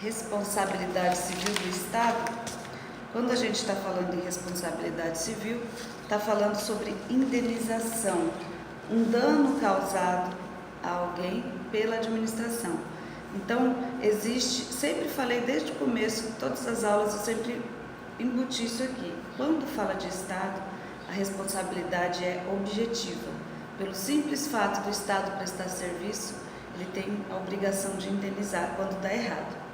responsabilidade civil do Estado, quando a gente está falando em responsabilidade civil, está falando sobre indenização, um dano causado a alguém pela administração. Então, existe, sempre falei desde o começo, todas as aulas eu sempre embuti isso aqui. Quando fala de Estado, a responsabilidade é objetiva. Pelo simples fato do Estado prestar serviço, ele tem a obrigação de indenizar quando está errado.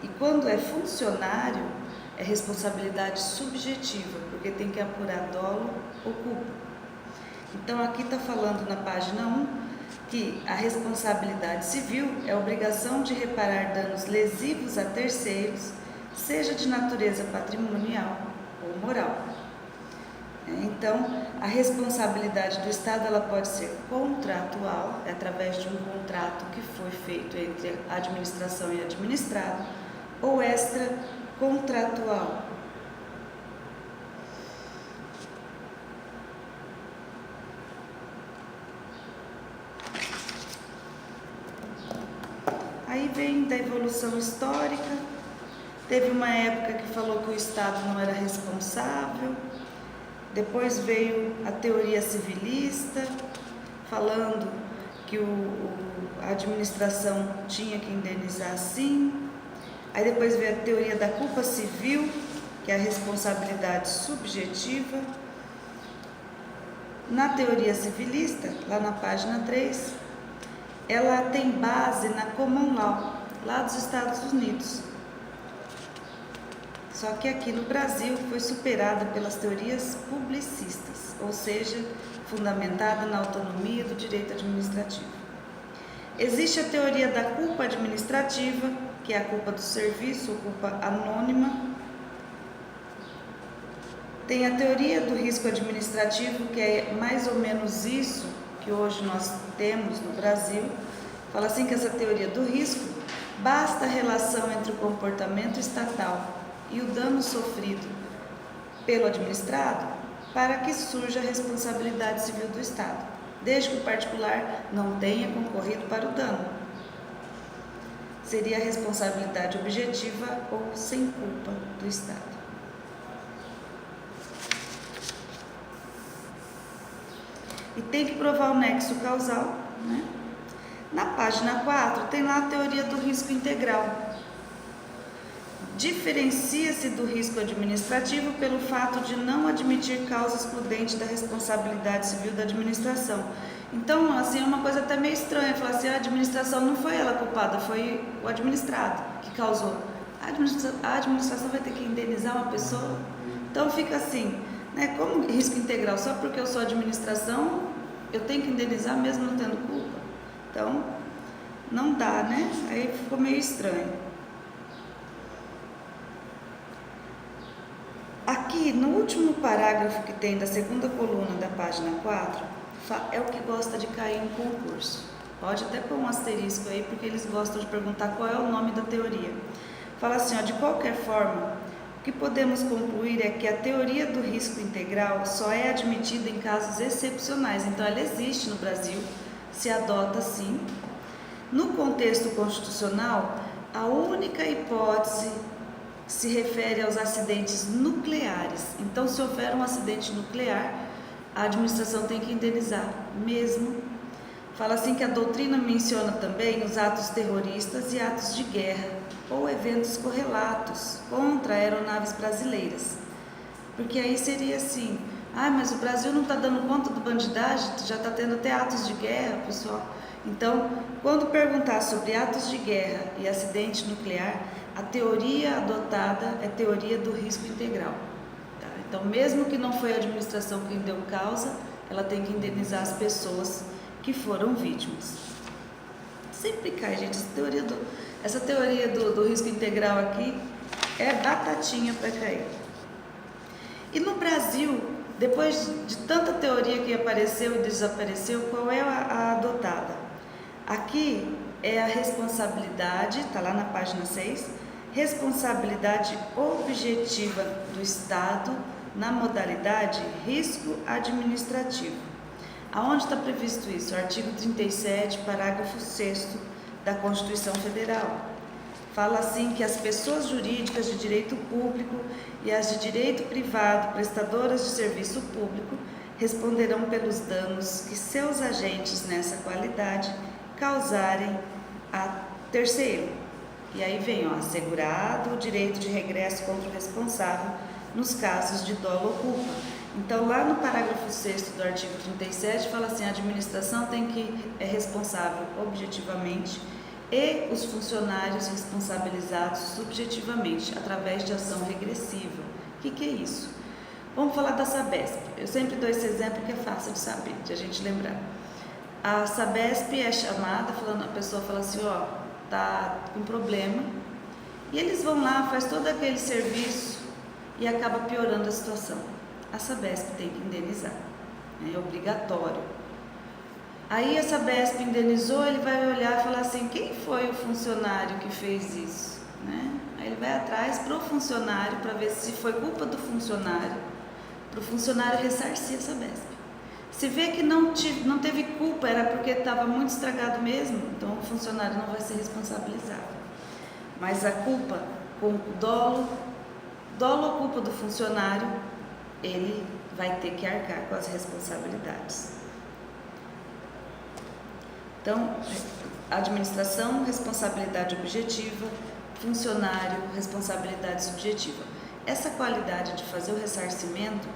E quando é funcionário, é responsabilidade subjetiva, porque tem que apurar dolo ou culpa. Então, aqui está falando na página 1 que a responsabilidade civil é a obrigação de reparar danos lesivos a terceiros, seja de natureza patrimonial ou moral. Então, a responsabilidade do Estado ela pode ser contratual, através de um contrato que foi feito entre a administração e administrado, ou extracontratual. Aí vem da evolução histórica, teve uma época que falou que o Estado não era responsável, depois veio a teoria civilista, falando que a administração tinha que indenizar sim. Aí depois veio a teoria da culpa civil, que é a responsabilidade subjetiva. Na teoria civilista, lá na página 3, ela tem base na Common Law, lá dos Estados Unidos. Só que aqui no Brasil foi superada pelas teorias publicistas, ou seja, fundamentada na autonomia do direito administrativo. Existe a teoria da culpa administrativa, que é a culpa do serviço, ou culpa anônima. Tem a teoria do risco administrativo, que é mais ou menos isso que hoje nós temos no Brasil. Fala assim que essa teoria do risco, basta a relação entre o comportamento estatal e o dano sofrido pelo administrado para que surja a responsabilidade civil do Estado, desde que o particular não tenha concorrido para o dano. Seria a responsabilidade objetiva ou sem culpa do Estado. E tem que provar o nexo causal, né? Na página 4 tem lá a teoria do risco integral. Diferencia-se do risco administrativo pelo fato de não admitir causa excludente da responsabilidade civil da administração. Então, assim, é uma coisa até meio estranha, falar assim, a administração não foi ela culpada, foi o administrado que causou. A administração vai ter que indenizar uma pessoa? Então fica assim, né, como risco integral, só porque eu sou administração, eu tenho que indenizar mesmo não tendo culpa? Então, não dá, né? Aí ficou meio estranho. Aqui, no último parágrafo que tem da segunda coluna da página 4, é o que gosta de cair em concurso. Pode até pôr um asterisco aí, porque eles gostam de perguntar qual é o nome da teoria. Fala assim, ó, de qualquer forma, o que podemos concluir é que a teoria do risco integral só é admitida em casos excepcionais. Então, ela existe no Brasil, se adota sim. No contexto constitucional, a única hipótese se refere aos acidentes nucleares. Então, se houver um acidente nuclear, a administração tem que indenizar mesmo. Fala assim que a doutrina menciona também os atos terroristas e atos de guerra ou eventos correlatos contra aeronaves brasileiras. Porque aí seria assim, mas o Brasil não está dando conta do bandidagem, já está tendo até atos de guerra, pessoal. Então, quando perguntar sobre atos de guerra e acidente nuclear, a teoria adotada é a teoria do risco integral. Tá? Então, mesmo que não foi a administração quem deu causa, ela tem que indenizar as pessoas que foram vítimas. Sempre cai, gente. Essa teoria do risco integral aqui é batatinha para cair. E no Brasil, depois de tanta teoria que apareceu e desapareceu, qual é a adotada? Aqui é a responsabilidade, está lá na página 6, responsabilidade objetiva do Estado na modalidade risco administrativo. Aonde está previsto isso? O artigo 37, parágrafo 6º da Constituição Federal. fala assim que as pessoas jurídicas de direito público e as de direito privado, prestadoras de serviço público, responderão pelos danos que seus agentes nessa qualidade causarem a terceiro. E aí vem, assegurado o direito de regresso contra o responsável nos casos de dolo ou culpa. Então, lá no parágrafo 6º do artigo 37, fala assim, a administração é responsável objetivamente e os funcionários responsabilizados subjetivamente, através de ação regressiva. O que é isso? Vamos falar da Sabesp. Eu sempre dou esse exemplo que é fácil de saber, de a gente lembrar. A Sabesp é chamada, a pessoa fala assim, tá com problema, e eles vão lá, faz todo aquele serviço e acaba piorando a situação. A Sabesp tem que indenizar, é obrigatório. Aí a Sabesp indenizou, ele vai olhar e falar assim, quem foi o funcionário que fez isso? Aí ele vai atrás para o funcionário, para ver se foi culpa do funcionário, para o funcionário ressarcir a Sabesp. Se vê que não teve culpa, era porque estava muito estragado mesmo, então o funcionário não vai ser responsabilizado. Mas a culpa, com dolo ou culpa do funcionário, ele vai ter que arcar com as responsabilidades. Então, administração, responsabilidade objetiva, funcionário, responsabilidade subjetiva. Essa qualidade de fazer o ressarcimento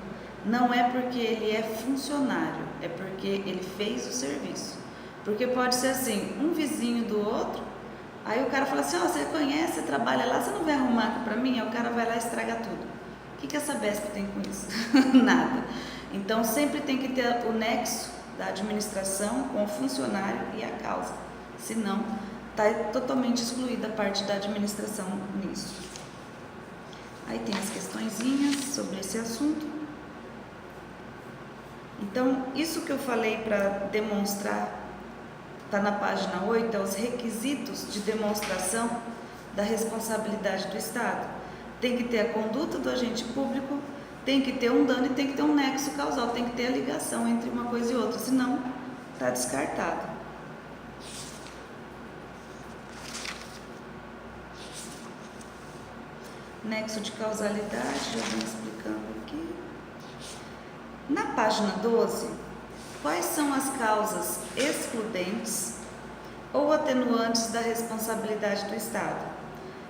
não é porque ele é funcionário, é porque ele fez o serviço. Porque pode ser assim, um vizinho do outro, aí o cara fala assim, você conhece, você trabalha lá, você não vai arrumar aqui pra mim? Aí o cara vai lá e estraga tudo. O que a Sabesp tem com isso? Nada. Então sempre tem que ter o nexo da administração com o funcionário e a causa. Senão, está totalmente excluída a parte da administração nisso. Aí tem as questõezinhas sobre esse assunto. Então, isso que eu falei para demonstrar, está na página 8, é os requisitos de demonstração da responsabilidade do Estado. Tem que ter a conduta do agente público, tem que ter um dano e tem que ter um nexo causal, tem que ter a ligação entre uma coisa e outra, senão está descartado. Nexo de causalidade, já vou explicando aqui. Na página 12, quais são as causas excludentes ou atenuantes da responsabilidade do Estado?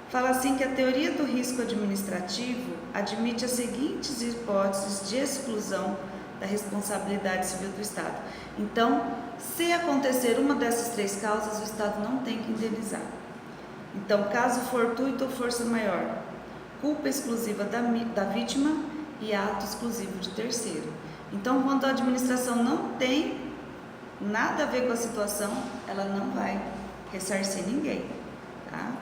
Fala assim que a teoria do risco administrativo admite as seguintes hipóteses de exclusão da responsabilidade civil do Estado. Então, se acontecer uma dessas três causas, o Estado não tem que indenizar. Então, caso fortuito ou força maior, culpa exclusiva da vítima e ato exclusivo de terceiro. Então, quando a administração não tem nada a ver com a situação, ela não vai ressarcir ninguém, tá?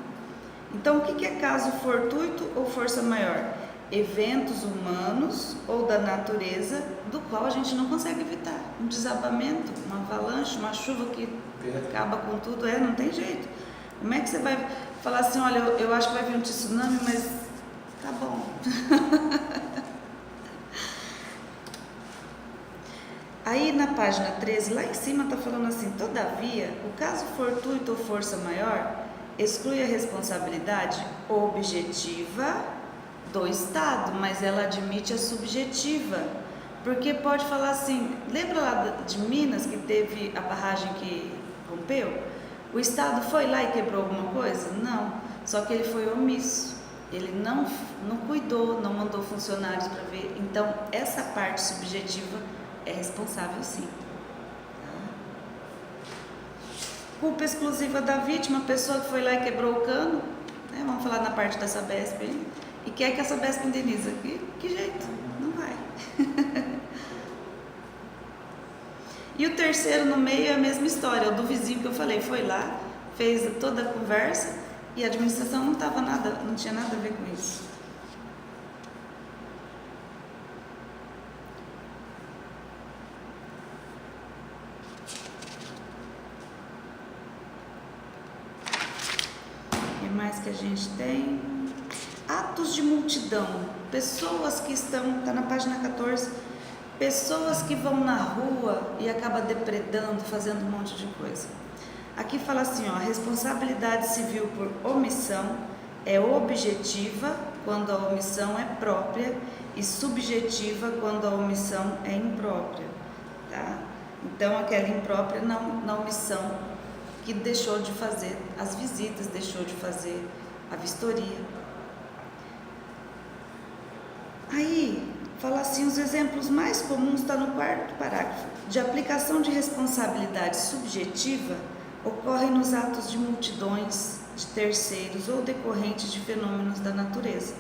Então, o que é caso fortuito ou força maior? Eventos humanos ou da natureza do qual a gente não consegue evitar. Um desabamento, uma avalanche, uma chuva que acaba com tudo, não tem jeito. Como é que você vai falar assim, olha, eu acho que vai vir um tsunami, mas tá bom. Aí na página 13, lá em cima está falando assim, todavia, o caso fortuito ou força maior exclui a responsabilidade objetiva do Estado, mas ela admite a subjetiva, porque pode falar assim, lembra lá de Minas que teve a barragem que rompeu? O Estado foi lá e quebrou alguma coisa? Não, só que ele foi omisso, ele não cuidou, não mandou funcionários para ver, então essa parte subjetiva é responsável sim. Culpa exclusiva da vítima, a pessoa que foi lá e quebrou o cano, vamos falar na parte da Sabesp, e quer que a Sabesp indeniza. Que jeito? Não vai. E o terceiro no meio é a mesma história, o do vizinho que eu falei, foi lá, fez toda a conversa e a administração não tinha nada a ver com isso. Mais que a gente tem atos de multidão, pessoas que estão, está na página 14, pessoas que vão na rua e acabam depredando, fazendo um monte de coisa. Aqui fala assim, ó, a responsabilidade civil por omissão é objetiva quando a omissão é própria e subjetiva quando a omissão é imprópria, tá? Então, aquela imprópria na omissão que deixou de fazer as visitas, deixou de fazer a vistoria. Aí, fala assim, os exemplos mais comuns está no 4º parágrafo. De aplicação de responsabilidade subjetiva ocorrem nos atos de multidões, de terceiros ou decorrentes de fenômenos da natureza,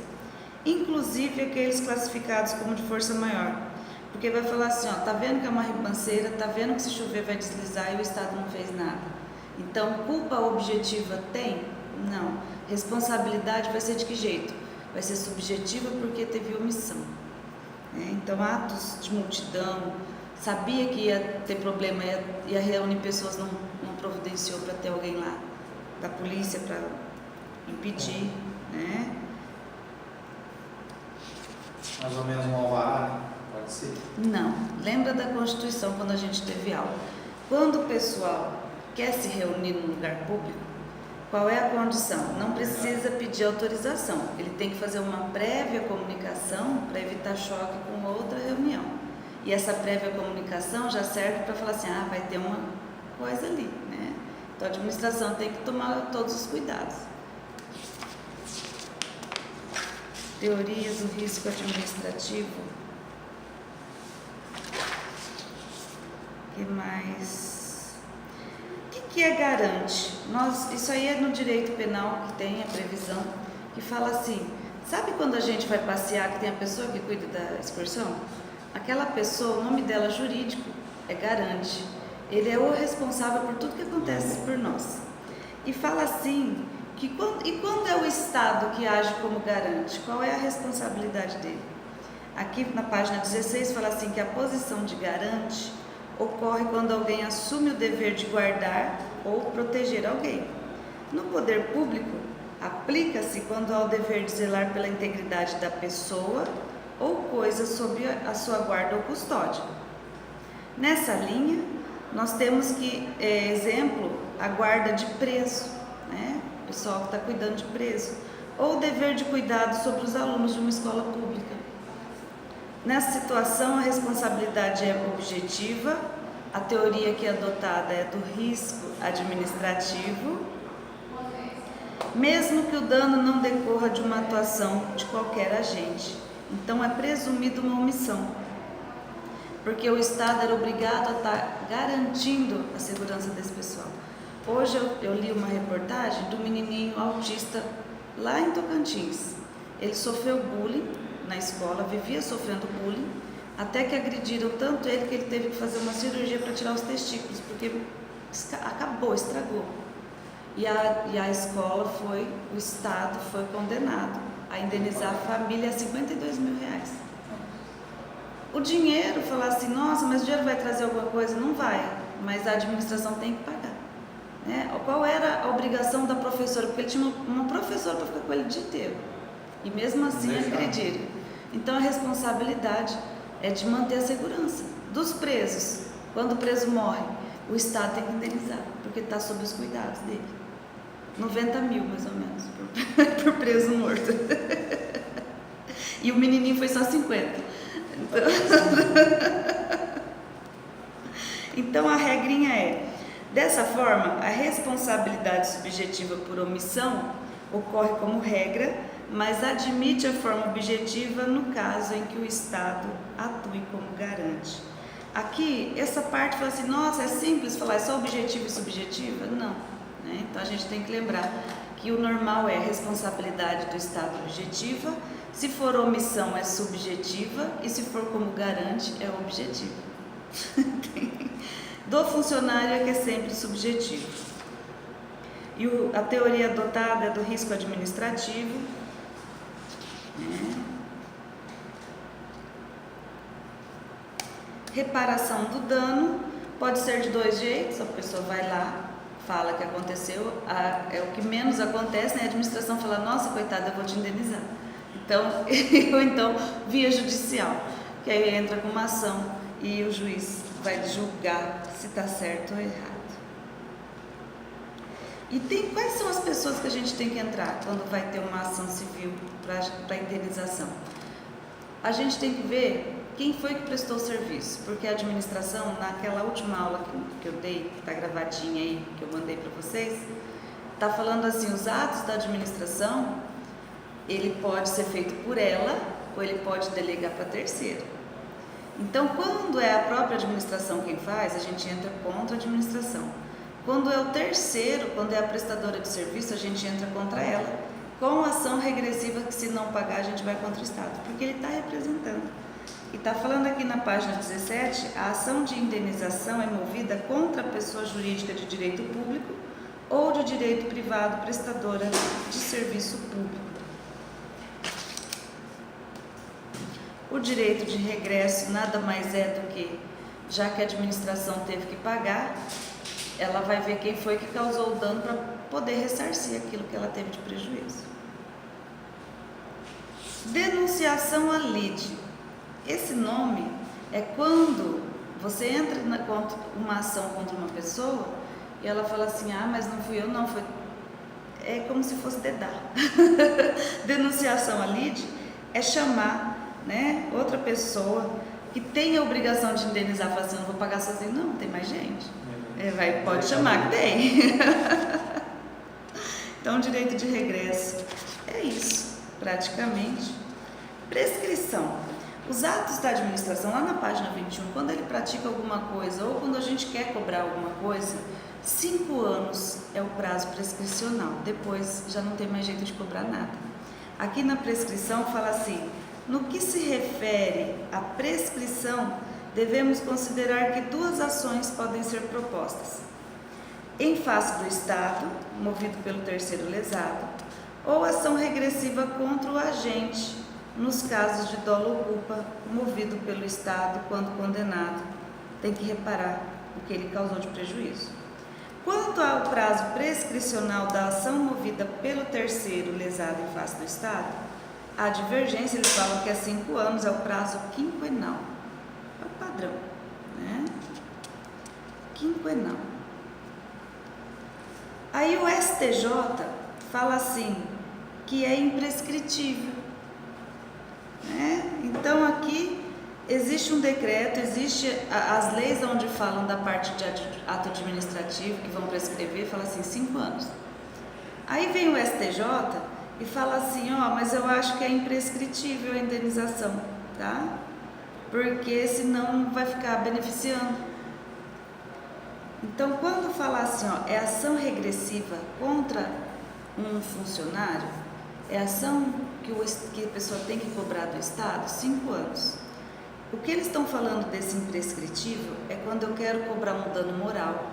inclusive aqueles classificados como de força maior, porque vai falar assim, ó, tá vendo que é uma ribanceira, tá vendo que se chover vai deslizar e o Estado não fez nada. Então, culpa objetiva tem? Não. Responsabilidade vai ser de que jeito? Vai ser subjetiva porque teve omissão. Então, atos de multidão, sabia que ia ter problema, ia reunir pessoas, não providenciou para ter alguém lá da polícia para impedir, né? Mais ou menos um alvará, pode ser? Não. Lembra da Constituição quando a gente teve aula? Quando o pessoal quer se reunir num lugar público, qual é a condição? Não precisa pedir autorização. Ele tem que fazer uma prévia comunicação para evitar choque com outra reunião. E essa prévia comunicação já serve para falar assim, vai ter uma coisa ali, né? Então a administração tem que tomar todos os cuidados. Teoria do risco administrativo. O que mais? O que é garante? Isso aí é no direito penal que tem a previsão, que fala assim, sabe quando a gente vai passear, que tem a pessoa que cuida da excursão? Aquela pessoa, o nome dela jurídico é garante. Ele é o responsável por tudo que acontece por nós. E fala assim, quando é o Estado que age como garante? Qual é a responsabilidade dele? Aqui na página 16 fala assim que a posição de garante ocorre quando alguém assume o dever de guardar ou proteger alguém. No poder público, aplica-se quando há o dever de zelar pela integridade da pessoa ou coisa sob a sua guarda ou custódia. Nessa linha, nós temos que, exemplo, a guarda de preso, né? O pessoal que está cuidando de preso, ou o dever de cuidado sobre os alunos de uma escola pública. Nessa situação, a responsabilidade é objetiva, a teoria que é adotada é do risco administrativo, mesmo que o dano não decorra de uma atuação de qualquer agente. Então, é presumido uma omissão, porque o Estado era obrigado a estar garantindo a segurança desse pessoal. Hoje eu li uma reportagem do menininho autista lá em Tocantins. Ele sofreu bullying na escola, vivia sofrendo bullying, até que agrediram tanto ele que ele teve que fazer uma cirurgia para tirar os testículos, porque estragou. E a escola o Estado foi condenado a indenizar a família a R$52 mil. O dinheiro, falar assim, nossa, mas o dinheiro vai trazer alguma coisa? Não vai, mas a administração tem que pagar. Né? Qual era a obrigação da professora? Porque ele tinha uma professora para ficar com ele o dia inteiro. E mesmo assim agrediram. Então a responsabilidade é de manter a segurança dos presos. Quando o preso morre, o Estado tem que indenizar, porque está sob os cuidados dele. 90 mil, mais ou menos, por preso morto. E o menininho foi só 50. Então a regrinha é, dessa forma, a responsabilidade subjetiva por omissão ocorre como regra, mas admite a forma objetiva no caso em que o Estado atue como garante. Aqui, essa parte fala assim, nossa, é simples falar, é só objetiva e subjetiva? Não. Né? Então a gente tem que lembrar que o normal é responsabilidade do Estado objetiva, se for omissão é subjetiva e se for como garante é objetiva. Do funcionário é que é sempre subjetivo. E a teoria adotada é do risco administrativo. Reparação do dano pode ser de dois jeitos, a pessoa vai lá, fala que aconteceu, é o que menos acontece, né? A administração fala, nossa, coitada, eu vou te indenizar. Então, ou então, via judicial, que aí entra com uma ação e o juiz vai julgar se está certo ou errado. E quais são as pessoas que a gente tem que entrar quando vai ter uma ação civil para indenização? A gente tem que ver quem foi que prestou o serviço, porque a administração, naquela última aula que eu dei, que está gravadinha aí, que eu mandei para vocês, está falando assim, os atos da administração, ele pode ser feito por ela ou ele pode delegar para terceiro. Então, quando é a própria administração quem faz, a gente entra contra a administração. Quando é o terceiro, quando é a prestadora de serviço, a gente entra contra ela, com ação regressiva que se não pagar a gente vai contra o Estado, porque ele está representando. E está falando aqui na página 17, a ação de indenização é movida contra a pessoa jurídica de direito público ou de direito privado prestadora de serviço público. O direito de regresso nada mais é do que, já que a administração teve que pagar, ela vai ver quem foi que causou o dano para poder ressarcir aquilo que ela teve de prejuízo. Denunciação à lide. Esse nome é quando você entra uma ação contra uma pessoa e ela fala assim, mas não fui eu, não, foi... É como se fosse dedar. Denunciação à lide é chamar, né, outra pessoa que tem a obrigação de indenizar, fala assim, eu não vou pagar sozinho, não tem mais gente. Pode chamar que tem. Então, direito de regresso é isso, praticamente. Prescrição. Os atos da administração, lá na página 21, quando ele pratica alguma coisa ou quando a gente quer cobrar alguma coisa, 5 anos é o prazo prescricional. Depois já não tem mais jeito de cobrar nada. Aqui na prescrição fala assim, no que se refere à prescrição, devemos considerar que 2 ações podem ser propostas. Em face do Estado, movido pelo terceiro lesado, ou ação regressiva contra o agente, nos casos de dolo ou culpa, movido pelo Estado quando condenado, tem que reparar o que ele causou de prejuízo. Quanto ao prazo prescricional da ação movida pelo terceiro lesado em face do Estado, a divergência, eles falam que é 5 anos, é o prazo quinquenal. É o padrão, né? Quinquenal. Aí o STJ fala assim, que é imprescritível, né? Então aqui existe um decreto, existe as leis onde falam da parte de ato administrativo, que vão prescrever, fala assim, 5 anos. Aí vem o STJ e fala assim, mas eu acho que é imprescritível a indenização, tá? Porque senão vai ficar beneficiando. Então, quando falar assim, é ação regressiva contra um funcionário, é ação que a pessoa tem que cobrar do Estado, 5 anos. O que eles estão falando desse imprescritível é quando eu quero cobrar um dano moral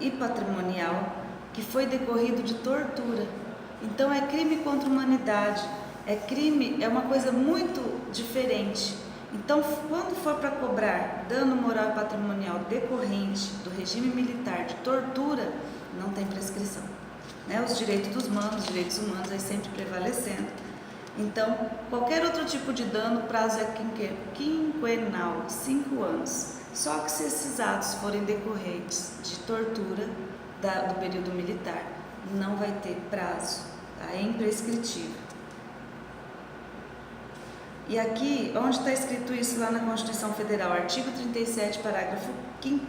e patrimonial que foi decorrido de tortura. Então, é crime contra a humanidade, é uma coisa muito diferente. Então, quando for para cobrar dano moral e patrimonial decorrente do regime militar de tortura, não tem prescrição, né? Os direitos humanos aí sempre prevalecendo. Então, qualquer outro tipo de dano, o prazo é quinquenal, 5 anos. Só que se esses atos forem decorrentes de tortura do período militar, não vai ter prazo, tá? É imprescritível. E aqui, onde está escrito isso lá na Constituição Federal, artigo 37, parágrafo 5º,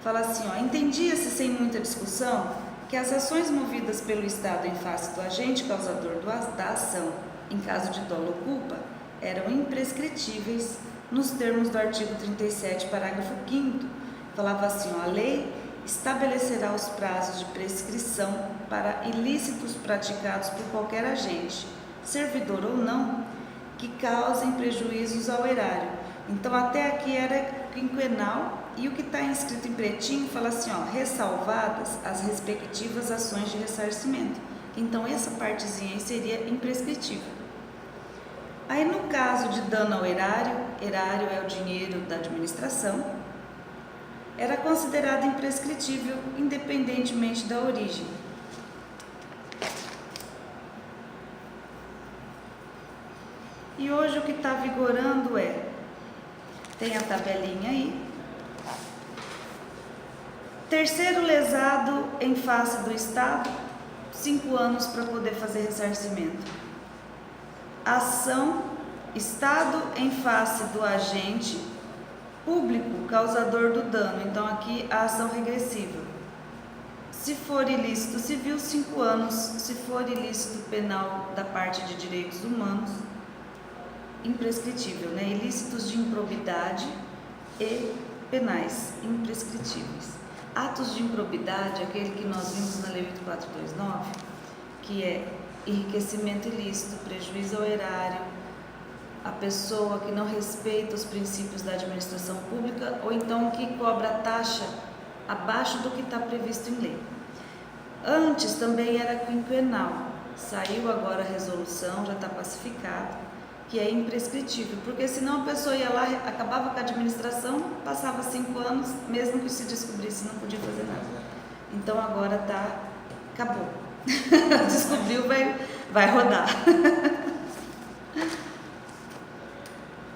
fala assim, entendia-se sem muita discussão que as ações movidas pelo Estado em face do agente causador da ação, em caso de dolo ou culpa, eram imprescritíveis nos termos do artigo 37, parágrafo 5º. Falava assim, a lei estabelecerá os prazos de prescrição para ilícitos praticados por qualquer agente, servidor ou não, que causem prejuízos ao erário. Então, até aqui era quinquenal, e o que está inscrito em pretinho fala assim, ressalvadas as respectivas ações de ressarcimento. Então, essa partezinha aí seria imprescritível. Aí, no caso de dano ao erário é o dinheiro da administração, era considerado imprescritível independentemente da origem. E hoje o que está vigorando tem a tabelinha aí, Terceiro lesado em face do Estado, 5 anos para poder fazer ressarcimento. Ação, Estado em face do agente público causador do dano. Então aqui a ação regressiva. Se for ilícito civil, 5 anos. Se for ilícito penal da parte de direitos humanos, imprescritível, né? Ilícitos de improbidade e penais, imprescritíveis. Atos de improbidade, aquele que nós vimos na Lei 8429, que é enriquecimento ilícito, prejuízo ao erário, a pessoa que não respeita os princípios da administração pública ou então que cobra taxa abaixo do que está previsto em lei. Antes também era quinquenal, saiu agora a resolução, já está pacificado, que é imprescritível, porque senão a pessoa ia lá, acabava com a administração, passava 5 anos, mesmo que se descobrisse, não podia fazer nada. Então agora acabou. Descobriu, vai rodar.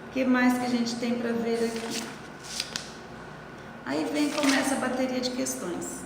O que mais que a gente tem para ver aqui? Aí começa a bateria de questões.